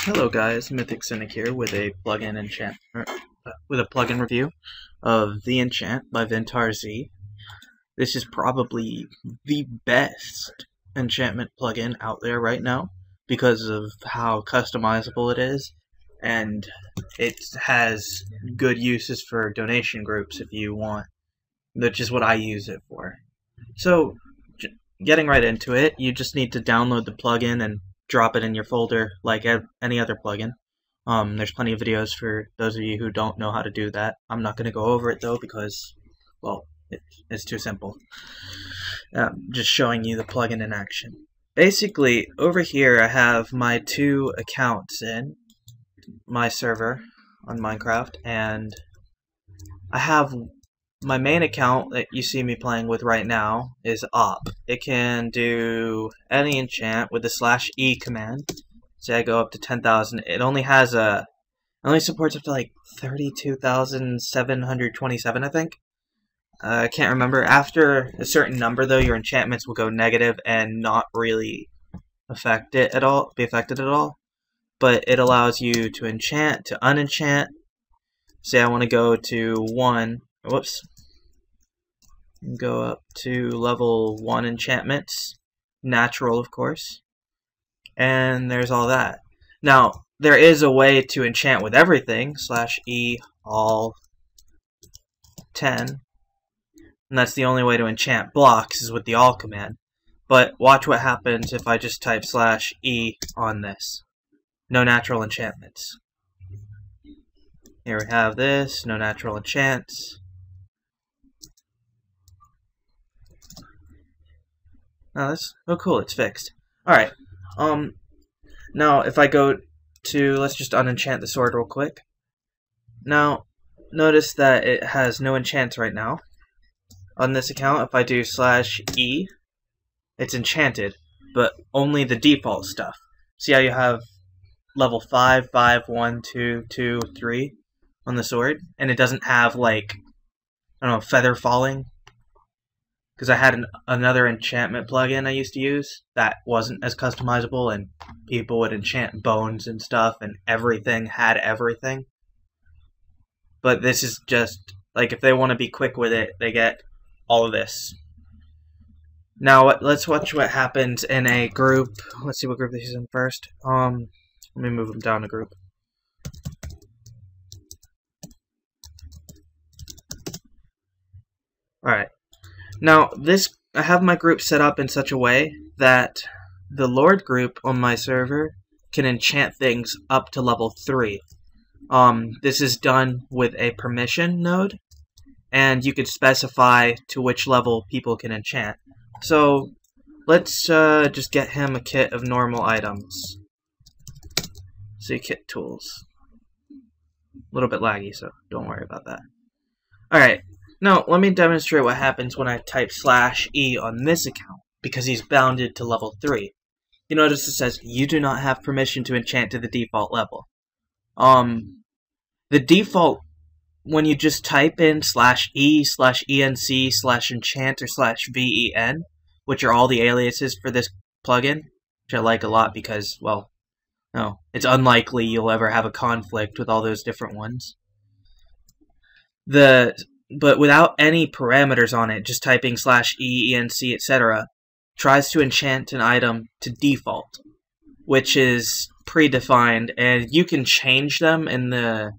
Hello guys, MythicCynic here with a plugin review of the Venchant by Venchant. This is probably the best enchantment plugin out there right now because of how customizable it is, and it has good uses for donation groups if you want, which is what I use it for. So, getting right into it, you just need to download the plugin and drop it in your folder like any other plugin. There's plenty of videos for those of you who don't know how to do that. I'm not going to go over it though because, well, it's too simple. Just showing you the plugin in action. Basically, over here I have my two accounts in my server on Minecraft, and I have my main account that you see me playing with right now is op. It can do any enchant with the /E command. Say I go up to 10,000. It only supports up to like 32,727, I think. I can't remember. After a certain number though, your enchantments will go negative and not really be affected at all. But it allows you to enchant, to unenchant. Say I want to go to 1. Whoops. Go up to level 1 enchantments. Natural, of course. And there's all that. Now, there is a way to enchant with everything. /E all 10. And that's the only way to enchant blocks is with the all command. But watch what happens if I just type /E on this. No natural enchantments. Here we have this. No natural enchants. Oh cool, it's fixed. Alright, now if I go to, let's just unenchant the sword real quick. Now, notice that it has no enchants right now. On this account, if I do /E, it's enchanted, but only the default stuff. See how you have level 5, 5, 1, 2, 2, 3 on the sword? And it doesn't have, like, I don't know, feather falling? Because I had another enchantment plugin I used to use that wasn't as customizable, and people would enchant bones and stuff, and everything had everything. But this is just, like, if they want to be quick with it, they get all of this. Now, let's watch what happens in a group. Let's see what group this is in first. Let me move them down a group. Alright. Now, I have my group set up in such a way that the Lord group on my server can enchant things up to level 3. This is done with a permission node, and you could specify to which level people can enchant. So, let's just get him a kit of normal items. See, kit tools. A little bit laggy, so don't worry about that. Alright. Now, let me demonstrate what happens when I type /E on this account, because he's bounded to level 3. You notice it says, you do not have permission to enchant to the default level. The default, when you just type in /E, /ENC, /enchant, or /VEN, which are all the aliases for this plugin, which I like a lot because, well, no, it's unlikely you'll ever have a conflict with all those different ones. But without any parameters on it, just typing /E, ENC, etc., tries to enchant an item to default, which is predefined, and you can change them in the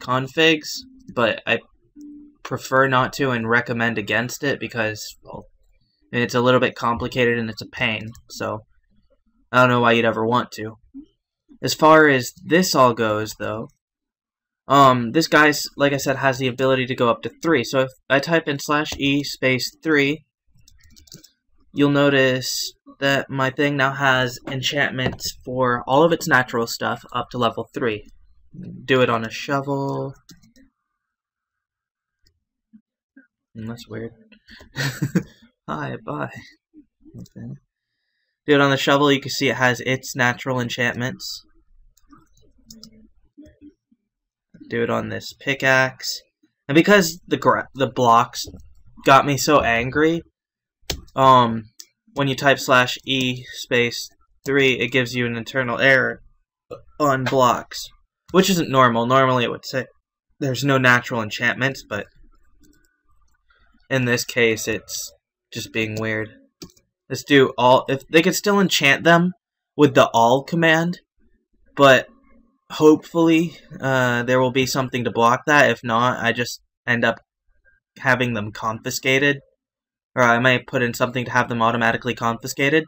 configs, but I prefer not to and recommend against it because, well, it's a little bit complicated and it's a pain, so I don't know why you'd ever want to. As far as this all goes, though, this guy, like I said, has the ability to go up to 3. So if I type in /E space 3, you'll notice that my thing now has enchantments for all of its natural stuff up to level 3. Do it on a shovel. That's weird. Hi, bye. Okay. Do it on the shovel, you can see it has its natural enchantments. Do it on this pickaxe, and because the blocks got me so angry, when you type /E space 3, it gives you an internal error on blocks, which isn't normal. Normally it would say there's no natural enchantments, but in this case it's just being weird. Let's do all. If they could still enchant them with the all command, but hopefully there will be something to block that. If not, I just end up having them confiscated, or I might put in something to have them automatically confiscated,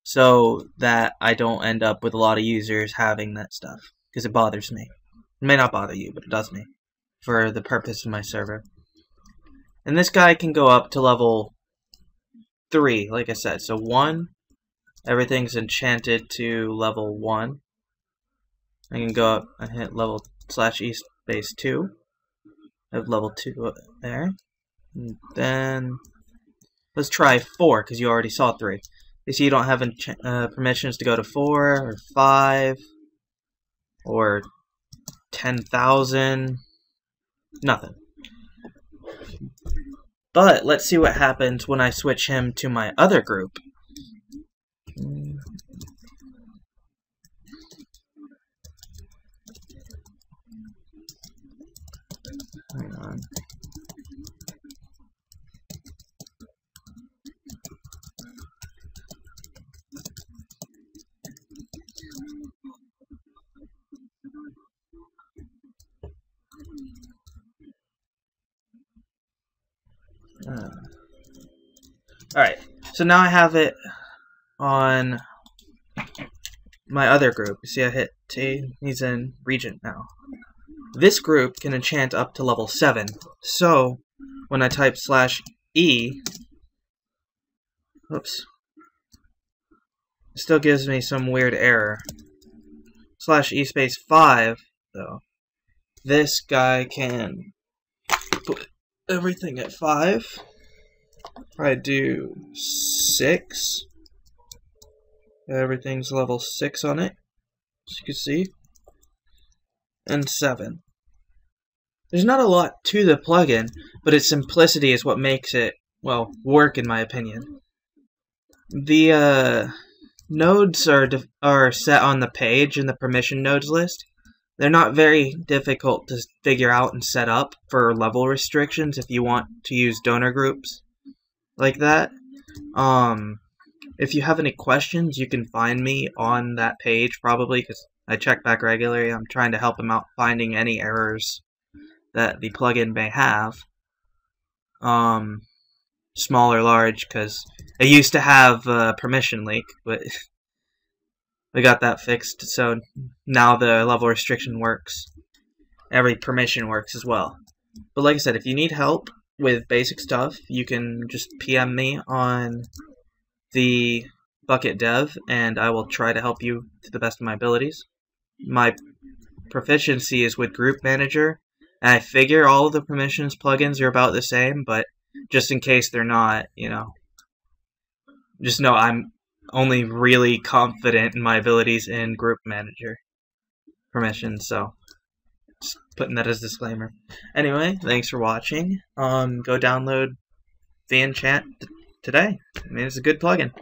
so that I don't end up with a lot of users having that stuff, because it bothers me. It may not bother you, but it does me, for the purpose of my server. And this guy can go up to level 3, like I said. So 1, everything's enchanted to level 1. I can go up and hit level /E space 2. I have level 2 there. And then let's try 4, because you already saw 3. You see you don't have permissions to go to 4, or 5, or 10,000. Nothing. But let's see what happens when I switch him to my other group. Hang on. Alright, so now I have it on my other group. You see I hit T, he's in Regent now. This group can enchant up to level 7, so when I type /E, oops, it still gives me some weird error. /E space 5, though, this guy can put everything at 5. If I do 6, everything's level 6 on it, as you can see, and 7. There's not a lot to the plugin, but its simplicity is what makes it, well, work in my opinion. The nodes are set on the page in the permission nodes list. They're not very difficult to figure out and set up for level restrictions if you want to use donor groups like that. If you have any questions, you can find me on that page, probably, because I check back regularly. I'm trying to help them out finding any errors that the plugin may have, small or large, because it used to have permission leak, but we got that fixed, so now the level restriction works. Every permission works as well. But like I said, if you need help with basic stuff, you can just PM me on the Bucket Dev, and I will try to help you to the best of my abilities. My proficiency is with Group Manager, and I figure all of the permissions plugins are about the same, but just in case they're not, you know, just know I'm only really confident in my abilities in Group Manager permissions, so just putting that as a disclaimer. Anyway, thanks for watching. Go download Venchant today. I mean, it's a good plugin.